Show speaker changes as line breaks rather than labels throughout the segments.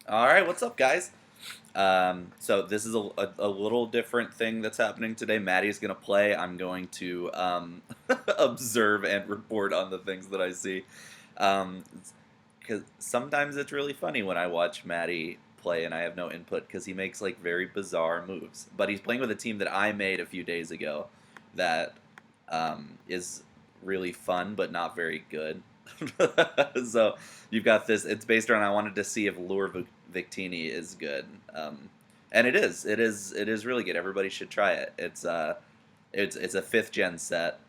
All right, what's up, guys? So this is a little different thing that's happening today. Maddie's gonna play. I'm going to observe and report on the things that I see. Um, because sometimes it's really funny when I watch Maddie play and I have no input because he makes like very bizarre moves. But he's playing with a team that I made a few days ago that is really fun but not very good. So you've got this. It's based around. I wanted to see if Victini is good, and it is. It is. It is really good. Everybody should try it. It's a fifth gen set.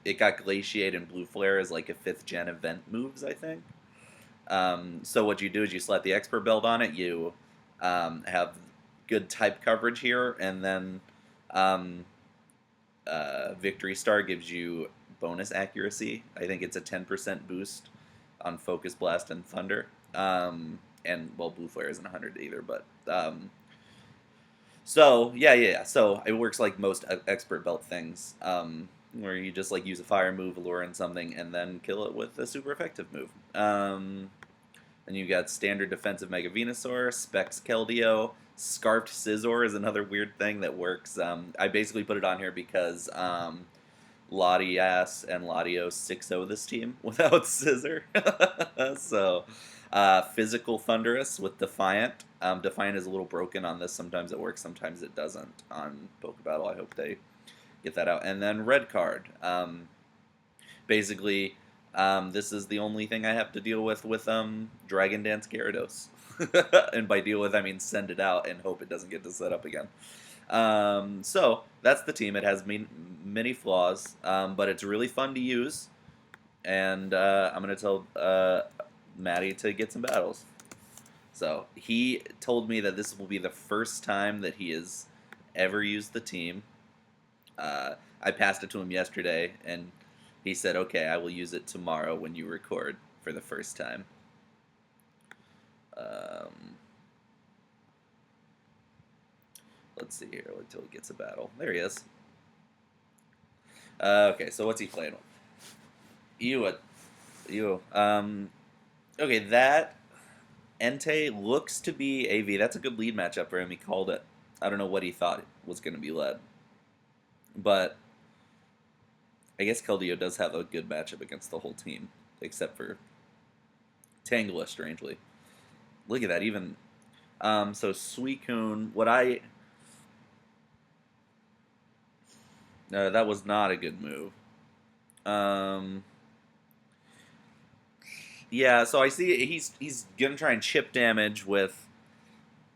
It got Glaciate and Blue Flare as like a fifth gen event moves, I think. So what you do is you select the expert build on it. You have good type coverage here, and then um, Victory Star gives you bonus accuracy. I think it's a 10% boost on Focus Blast and Thunder. And well, Blue Flare isn't 100 either, but so yeah. So it works like most expert belt things, where you just like use a fire move, lure in something, and then kill it with a super effective move. And you got standard defensive Mega Venusaur, Specs Keldeo, Scarfed Scizor is another weird thing that works. I basically put it on here because Latias and Latios 6-0 this team without Scissor. So, Physical Thunderous with Defiant. Defiant is a little broken on this. Sometimes it works, sometimes it doesn't on Pokebattle. I hope they get that out. And then Red Card. Basically, this is the only thing I have to deal with Dragon Dance Gyarados. And by deal with, I mean send it out and hope it doesn't get to set up again. So that's the team. It has many flaws, but it's really fun to use. And I'm going to tell Matty to get some battles. So he told me that this will be the first time that he has ever used the team. I passed it to him yesterday, and he said, "Okay, I will use it tomorrow when you record for the first time." Um, let's see here until he gets a battle. There he is. Okay, so what's he playing with? You, you. Okay, that Entei looks to be AV. That's a good lead matchup for him. He called it. I don't know what he thought was going to be led, but I guess Keldeo does have a good matchup against the whole team, except for Tangela, strangely. Look at that, even. So Suicune, what I. That was not a good move. Um, yeah, so I see he's gonna try and chip damage with.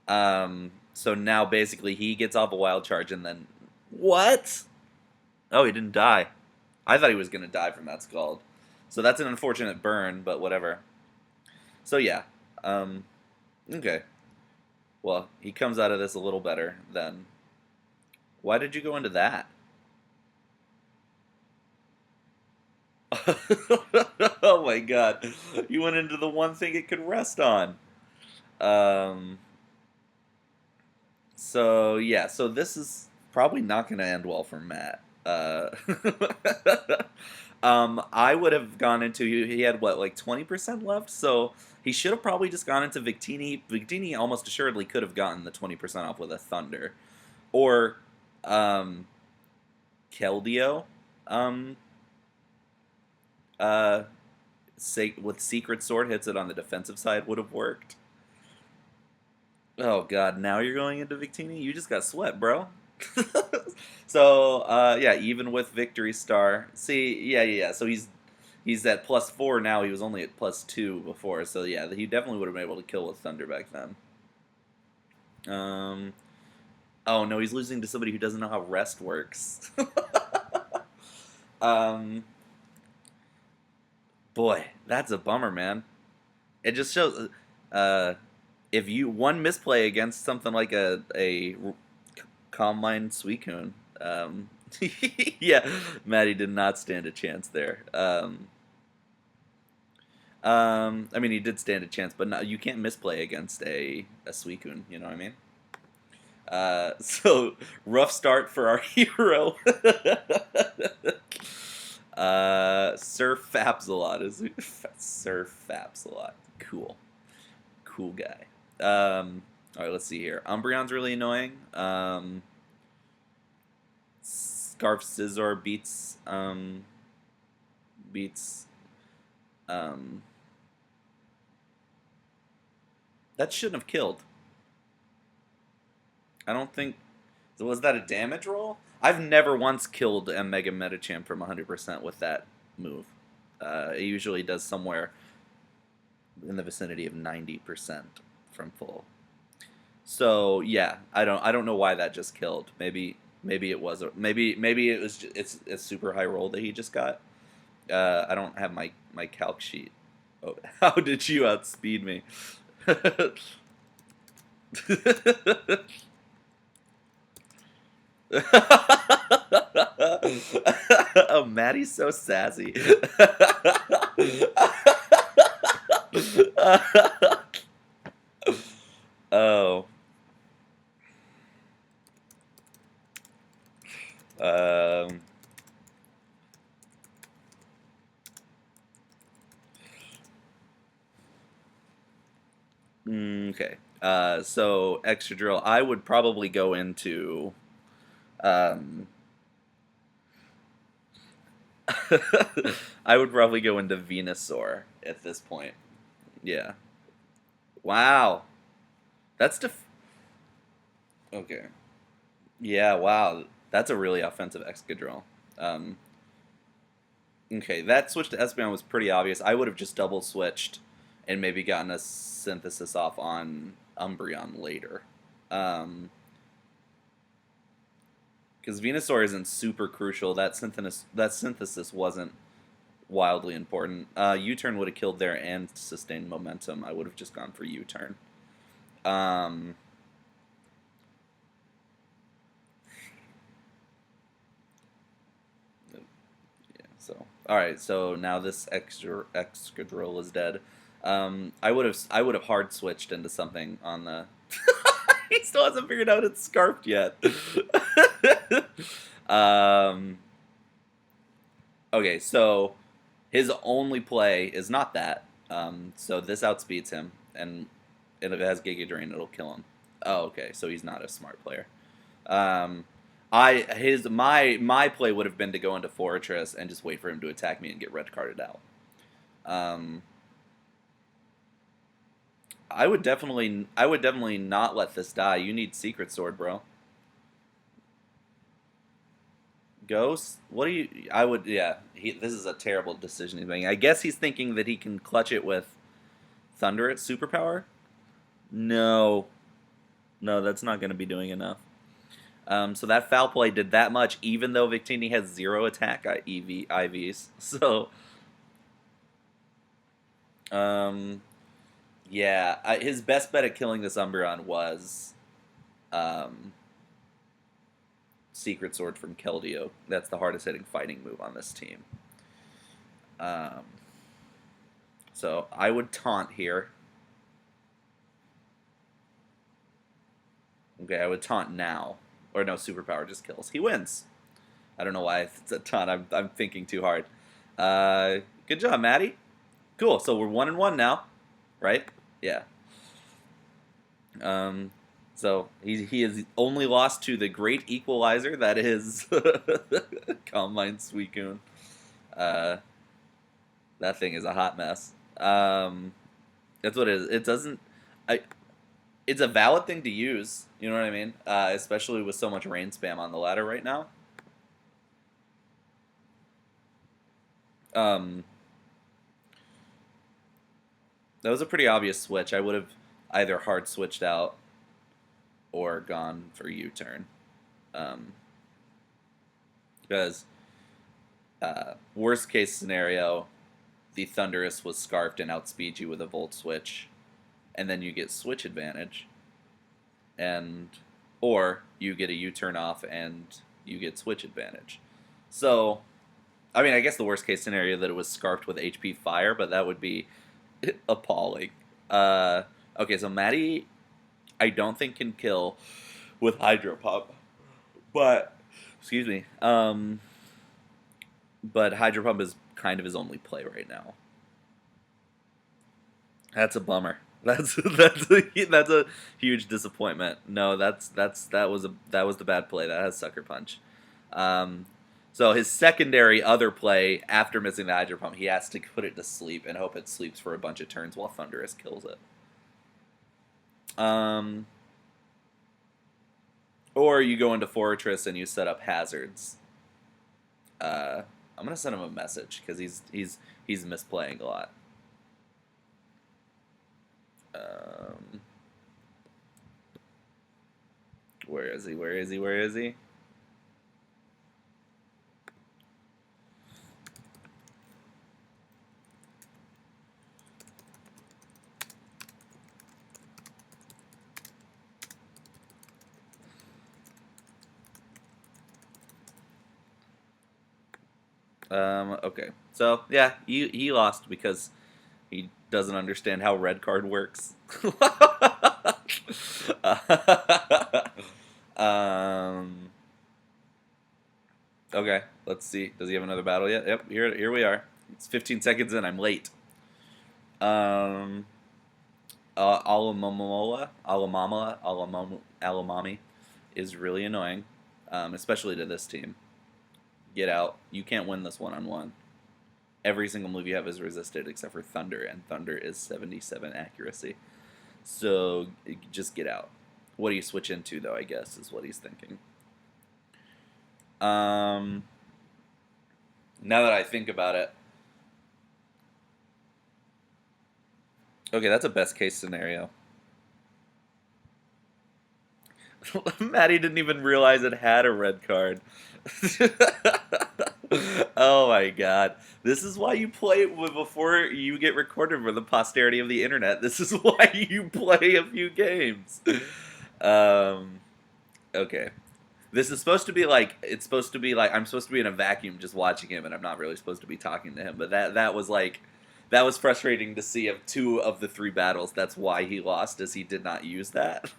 So now basically he gets off a wild charge and then what? Oh, he didn't die. I thought he was gonna die from that scald. So that's an unfortunate burn, but whatever. So yeah. Um, okay. Well, he comes out of this a little better then. Why did you go into that? Oh my god. You went into the one thing it could rest on. Um, so yeah, so this is probably not going to end well for Matt. I would have gone into he had what like 20% left, so he should have probably just gone into Victini. Victini almost assuredly could have gotten the 20% off with a Thunder, or um, Keldeo. Um, uh, with Secret Sword hits it on the defensive side would have worked. Oh god, now you're going into Victini? You just got swept, bro. So yeah, even with Victory Star. See, yeah. So he's at +4 now. He was only at +2 before. So yeah, he definitely would have been able to kill with Thunder back then. Um oh no, he's losing to somebody who doesn't know how rest works. um boy, that's a bummer, man. It just shows uh if you one misplay against something like a Calm Mind Suicune. Yeah, Matty did not stand a chance there. I mean, he did stand a chance, but no, you can't misplay against a Suicune. You know what I mean? So rough start for our hero. Sir Faps a lot is Sir Faps a lot. Cool, cool guy. All right, let's see here. Umbreon's really annoying. Scarf Scizor beats um, that shouldn't have killed. I don't think. Was that a damage roll? I've never once killed a Mega Metachamp from 100% with that move. It usually does somewhere in the vicinity of 90% from full. So yeah, I don't know why that just killed. Maybe it was maybe it was it's a super high roll that he just got. I don't have my calc sheet. Oh, how did you outspeed me? Oh, Matty's so sassy. Oh. Um. Okay. So extra drill. I would probably go into. I would probably go into Venusaur at this point. Yeah. Wow. That's okay. Yeah. Wow. That's a really offensive Excadrill. Um. Okay. That switch to Espeon was pretty obvious. I would have just double switched, and maybe gotten a synthesis off on Umbreon later. Because Venusaur isn't super crucial. That synthesis wasn't wildly important. U-turn would have killed there and sustained momentum. I would have just gone for U-turn. Um, yeah. So all right. So now this extra drill is dead. I would have hard switched into something on the. He still hasn't figured out it's scarfed yet. um, okay, so his only play is not that. So this outspeeds him, and if it has Giga Drain, it'll kill him. Oh, okay, so he's not a smart player. Um, my play would have been to go into Fortress and just wait for him to attack me and get red carded out. Um, I would definitely not let this die. You need Secret Sword, bro. Ghost? What do you? I would. Yeah. This is a terrible decision he's making. I guess he's thinking that he can clutch it with Thunder at superpower. No, no, that's not going to be doing enough. So that foul play did that much, even though Victini has zero attack IVs. So, um, yeah, his best bet at killing this Umbreon was um, Secret Sword from Keldeo. That's the hardest hitting fighting move on this team. Um, so I would taunt here. Okay, I would taunt now. Or no, superpower just kills. He wins. I don't know why it's a taunt. I'm thinking too hard. Good job, Matty. Cool. So we're 1-1 now, right? Yeah. Um, so he has only lost to the great equalizer that is Combine Suicune. Uh, that thing is a hot mess. That's what it is. It doesn't. I. It's a valid thing to use. You know what I mean? Especially with so much rain spam on the ladder right now. Um, that was a pretty obvious switch. I would have either hard switched out or gone for U-turn. Um, because worst case scenario, the Thunderous was scarfed and outspeed you with a Volt Switch, and then you get switch advantage, and or you get a U-turn off and you get switch advantage. So, I mean, I guess the worst case scenario that it was scarfed with HP Fire, but that would be appalling. Okay, so Matty, I don't think can kill with Hydro Pump, but excuse me. But Hydro Pump is kind of his only play right now. That's a bummer. That's a huge disappointment. No, that was the bad play. That has sucker punch. Um, so his secondary other play after missing the Hydro Pump, he has to put it to sleep and hope it sleeps for a bunch of turns while Thunderous kills it. Or you go into Fortress and you set up hazards. I'm gonna send him a message because he's misplaying a lot. Where is he? Where is he? Where is he? Okay. So yeah, he lost because he doesn't understand how red card works. um. Okay. Let's see. Does he have another battle yet? Yep. Here we are. It's 15 seconds in. I'm late. Alamami is really annoying, especially to this team. Get out. You can't win this one-on-one. Every single move you have is resisted except for Thunder, and Thunder is 77 accuracy. So just get out. What do you switch into, though, I guess, is what he's thinking. Now that I think about it, okay, that's a best case scenario. Matty didn't even realize it had a red card. Oh my god. This is why you play before you get recorded for the posterity of the internet. This is why you play a few games. Um, okay. This is supposed to be like, it's supposed to be like, I'm supposed to be in a vacuum just watching him, and I'm not really supposed to be talking to him. But that was like, that was frustrating to see of 2 of the 3 battles. That's why he lost, as he did not use that.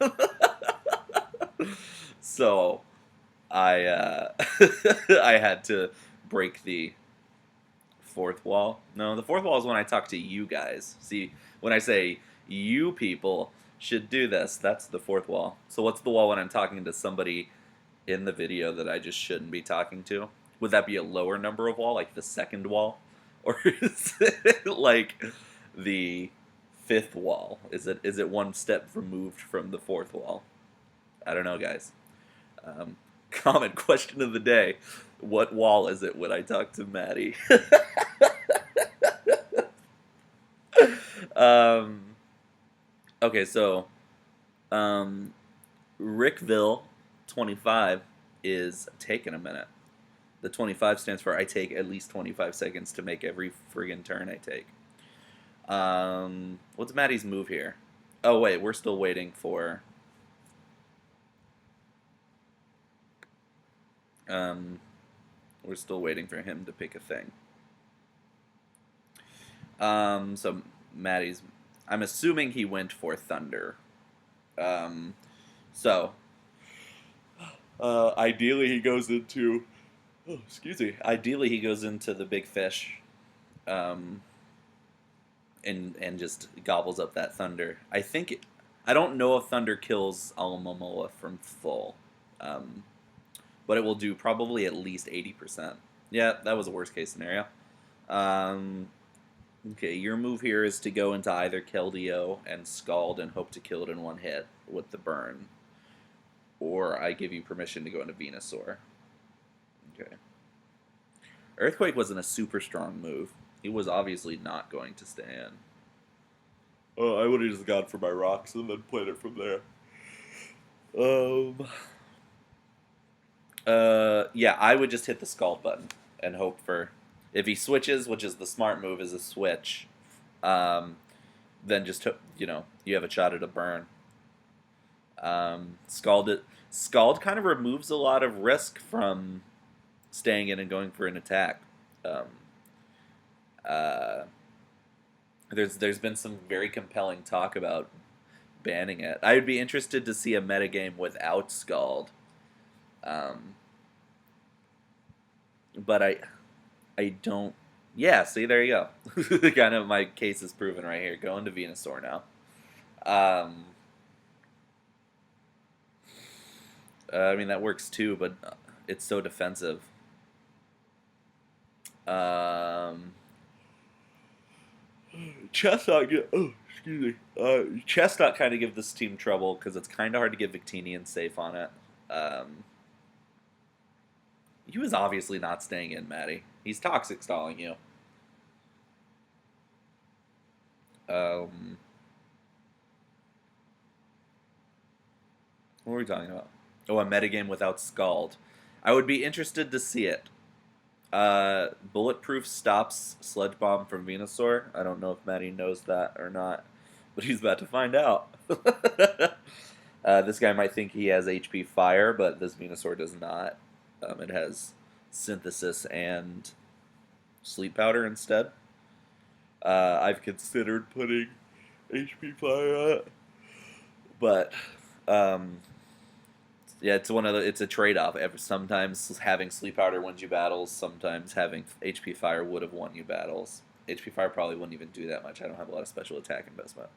So I I had to break the 4th wall. No, the 4th wall is when I talk to you guys. See, when I say you people should do this, that's the 4th wall. So what's the wall when I'm talking to somebody in the video that I just shouldn't be talking to? Would that be a lower number of wall, like the 2nd wall? Or is it like the 5th wall? Is it one step removed from the 4th wall? I don't know, guys. Comment question of the day. What wall is it when I talk to Matty? Okay, so Rickville 25 is taking a minute. The 25 stands for I take at least 25 seconds to make every friggin' turn I take. What's Matty's move here? Oh, wait, we're still waiting for... we're still waiting for him to pick a thing. So Matty's... I'm assuming he went for Thunder. So... ideally he goes into... Oh, excuse me. Ideally he goes into the big fish. And just gobbles up that Thunder. I think... I don't know if Thunder kills Alamomola from full. But it will do probably at least 80%. Yeah, that was a worst case scenario. Okay, your move here is to go into either Keldeo and Scald and hope to kill it in one hit with the burn. Or I give you permission to go into Venusaur. Okay. Earthquake wasn't a super strong move. He was obviously not going to stay in. Oh, I would have just gone for my rocks and then played it from there. Yeah, I would just hit the Scald button and hope for... If he switches, which is the smart move, is a switch, then just, you have a shot at a burn. Scald kind of removes a lot of risk from staying in and going for an attack. There's been some very compelling talk about banning it. I would be interested to see a metagame without Scald. But I don't... Yeah, see, there you go. Kind of my case is proven right here. Go into Venusaur now. Um, I mean, that works too, but it's so defensive. Um, Chestnut, excuse me. Chestnut kind of give this team trouble because it's kind of hard to get Victinian safe on it. Um, he was obviously not staying in, Matty. He's toxic stalling you. Um, what were we talking about? Oh, a metagame without Scald. I would be interested to see it. Bulletproof stops Sludge Bomb from Venusaur. I don't know if Matty knows that or not, but he's about to find out. This guy might think he has HP Fire, but this Venusaur does not. It has Synthesis and Sleep Powder instead. I've considered putting HP Fire on it, but um, yeah, it's a trade off. Sometimes having Sleep Powder wins you battles. Sometimes having HP Fire would have won you battles. HP Fire probably wouldn't even do that much. I don't have a lot of special attack investment.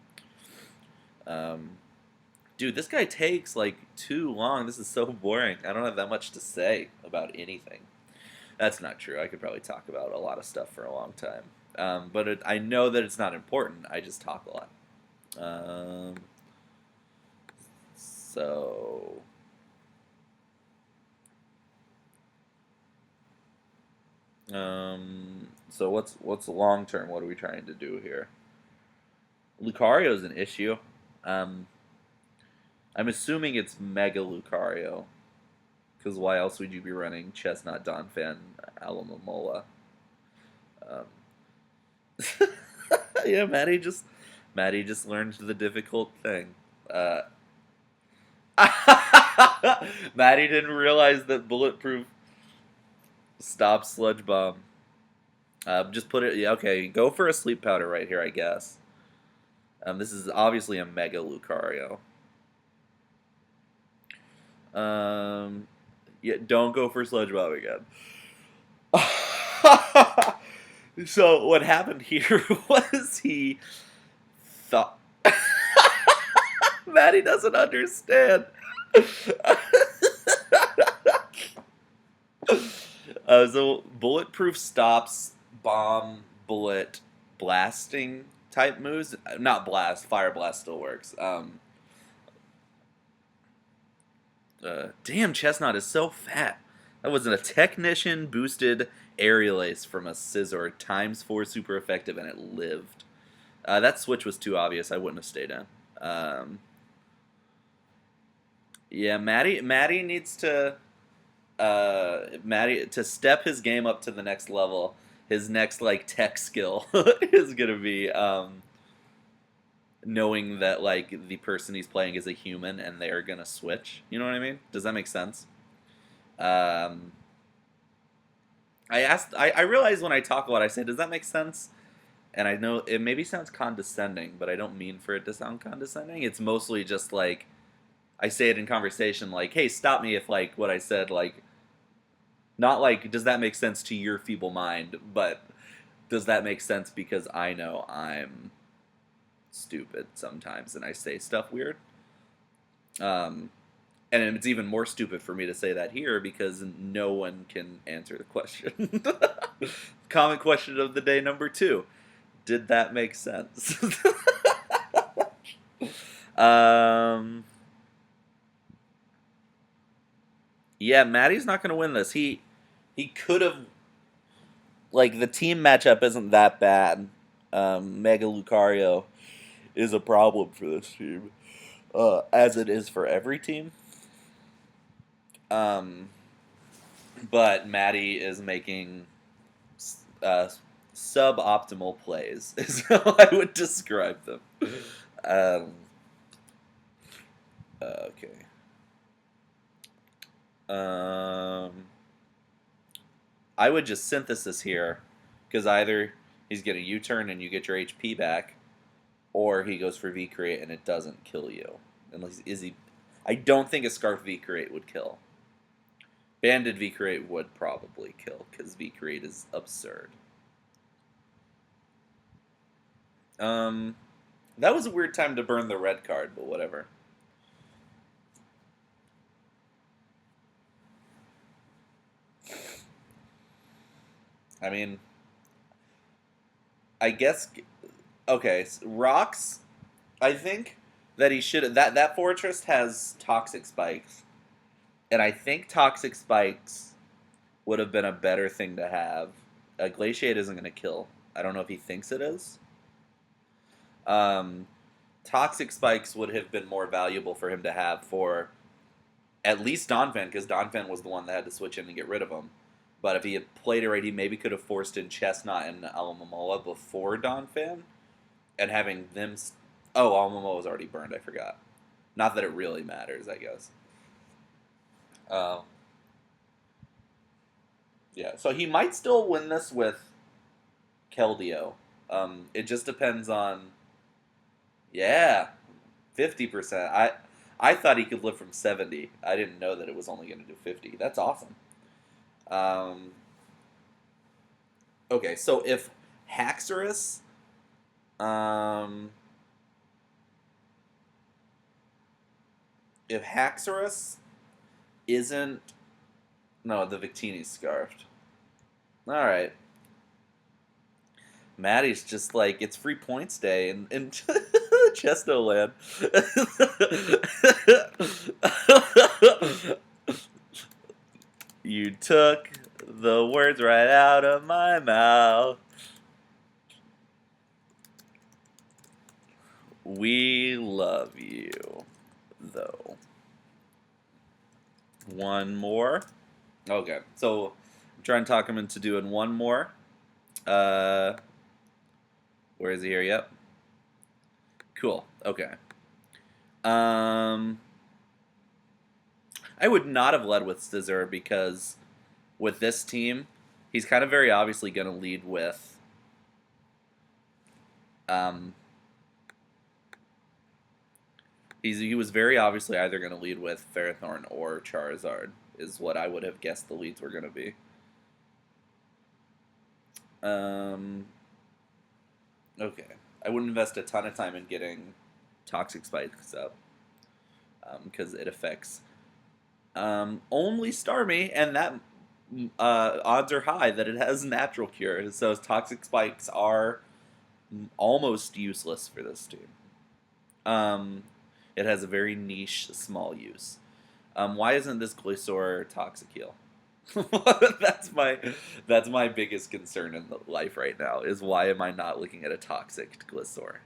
Dude, this guy takes like too long. This is so boring. I don't have that much to say about anything. That's not true. I could probably talk about a lot of stuff for a long time. But I know that it's not important. I just talk a lot. So so what's long term? What are we trying to do here? Lucario is an issue. Um, I'm assuming it's Mega Lucario, because why else would you be running Chestnut, Donphan, Alamomola? Um, yeah, Matty just learned the difficult thing. Uh, Matty didn't realize that Bulletproof stops Sludge Bomb. Just put it. Yeah, okay, go for a Sleep Powder right here, I guess. This is obviously a Mega Lucario. Yeah, don't go for Sludge Bomb again. So what happened here was he thought Matty doesn't understand. So Bulletproof stops bomb, bullet, blasting type moves. Not blast, fire blast still works. Damn, Chestnut is so fat. That was a Technician boosted Aerial Ace from a Scizor, ×4 super effective, and it lived. That switch was too obvious. I wouldn't have stayed in. Yeah, Matty needs to Matty to step his game up to the next level. His next like tech skill is gonna be knowing that like the person he's playing is a human and they're gonna switch. You know what I mean? Does that make sense? Um, I realize when I talk a lot, I say, does that make sense? And I know it maybe sounds condescending, but I don't mean for it to sound condescending. It's mostly just like I say it in conversation, like, hey, stop me if like what I said, like, not like, does that make sense to your feeble mind, but does that make sense because I know I'm stupid sometimes and I say stuff weird. Um, and it's even more stupid for me to say that here because no one can answer the question. Common question of the day number 2. Did that make sense? Yeah, Matty's not going to win this. He could have, like, the team matchup isn't that bad. Mega Lucario is a problem for this team, as it is for every team. But Matty is making suboptimal plays, is how I would describe them. Okay. I would just synthesis here, because either he's getting U-turn and you get your HP back, or he goes for V-create and it doesn't kill you. Unless I don't think a Scarf V-create would kill. Banded V-create would probably kill, because V-create is absurd. That was a weird time to burn the red card, but whatever. I mean, I guess. Okay, rocks. I think that he should. That fortress has toxic spikes, and I think toxic spikes would have been a better thing to have. Glaciate isn't going to kill. I don't know if he thinks it is. Um, Toxic spikes would have been more valuable for him to have for at least Donphan, because Donphan was the one that had to switch in to get rid of him. But if he had played it right, he maybe could have forced in Chestnut and Alamomola before Donphan, and having them. Oh, Alamomola was already burned. I forgot. Not that it really matters, I guess. Uh, yeah, so he might still win this with Keldeo. It just depends on. Yeah, 50%. I thought he could live from 70. I didn't know that it was only going to do 50. That's awesome. Um, okay, so um, if Haxorus isn't, no, the Victini's scarfed. All right, Matty's just like, it's free points day in Chesto Land. You took the words right out of my mouth. We love you, though. One more. Okay, so I'm trying to talk him into doing one more. Where is he here? Yep. Cool. Okay. I would not have led with Scizor because with this team, he's kind of very obviously going to lead with. He was very obviously either going to lead with Ferrothorn or Charizard, is what I would have guessed the leads were going to be. Okay. I wouldn't invest a ton of time in getting Toxic Spikes up because it affects only Starmie, and that odds are high that it has Natural Cure. So Toxic Spikes are almost useless for this team. It has a very niche, small use. Why isn't this Glisor Toxic Heal? that's my biggest concern in life right now. Is why am I not looking at a toxic Glisor?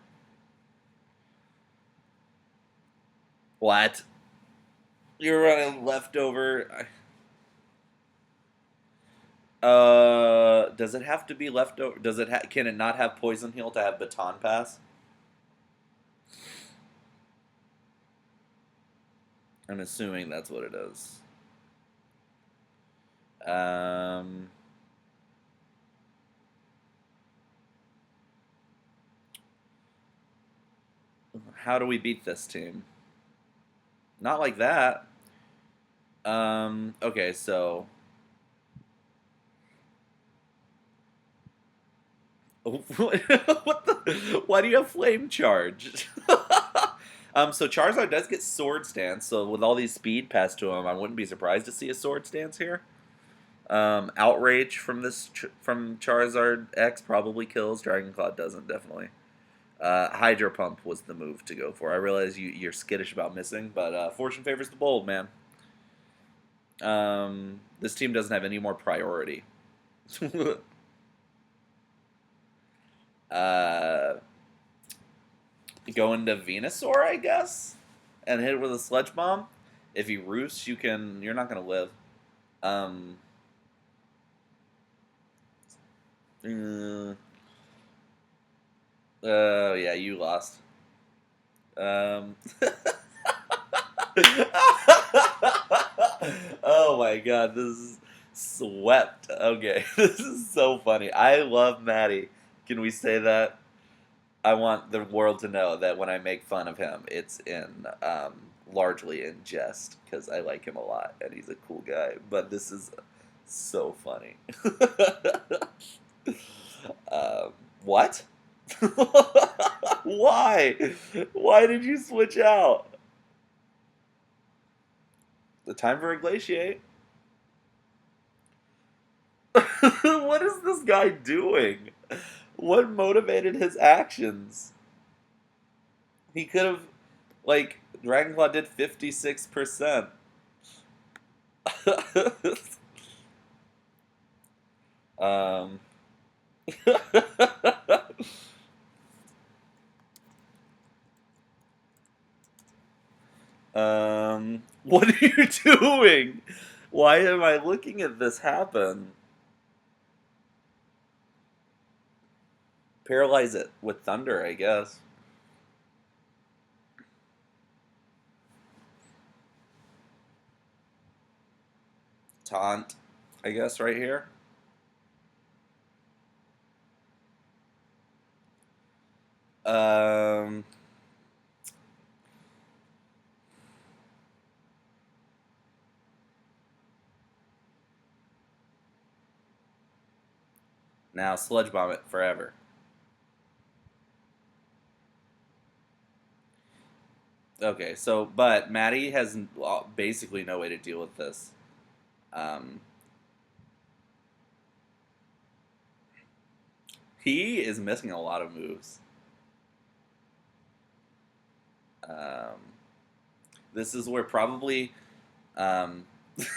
What? You're running leftover. Does it have to be leftover? Can it not have Poison Heal to have Baton Pass? I'm assuming that's what it is. How do we beat this team? Not like that. Okay, so what the? Why do you have Flame Charge? So Charizard does get Sword Stance, so with all these speed passed to him, I wouldn't be surprised to see a Sword Stance here. Outrage from from Charizard X probably kills. Dragon Claw doesn't, definitely. Hydro Pump was the move to go for. I realize you're skittish about missing, but fortune favors the bold, man. This team doesn't have any more priority. Go into Venusaur, I guess, and hit it with a Sludge Bomb. If he roosts, you're not gonna live. Yeah, you lost. Oh my god, this is swept. Okay, this is so funny. I love Matty. Can we say that? I want the world to know that when I make fun of him, it's in largely in jest because I like him a lot and he's a cool guy. But this is so funny. What? Why? Why did you switch out? The time for a glaciate. What is this guy doing? What motivated his actions? He could have, like, Dragonclaw did 56%. um. What are you doing? Why am I looking at this happen? Paralyze it with thunder, I guess. Taunt, I guess, right here. Um, Now sludge bomb it forever. Okay, so but Matty has basically no way to deal with this. Um, he is missing a lot of moves. Um, this is where probably.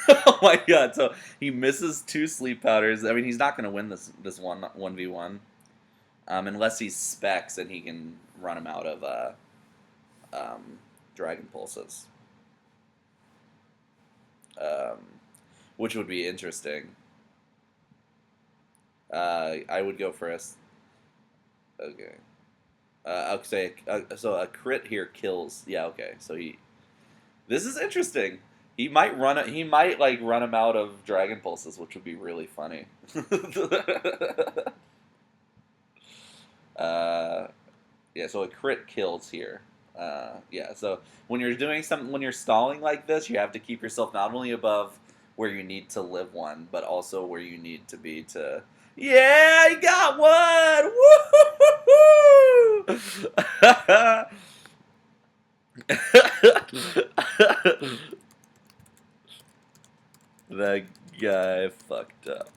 Oh my god! So he misses 2 sleep powders. I mean, he's not going to win this 1v1, unless he specs and he can run him out of um, dragon pulses, um, which would be interesting. I would go for okay. I'll say so. A crit here kills. Yeah. Okay. So he. This is interesting. He might He might like run him out of dragon pulses, which would be really funny. uh, yeah. So a crit kills here. Yeah. So when you're doing something, when you're stalling like this, you have to keep yourself not only above where you need to live one, but also where you need to be to. Yeah, you got one! Woo! That guy fucked up.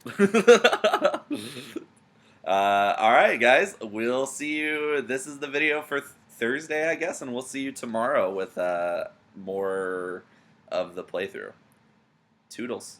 All right, guys. We'll see you. This is the video for Thursday, I guess, and we'll see you tomorrow with more of the playthrough. Toodles.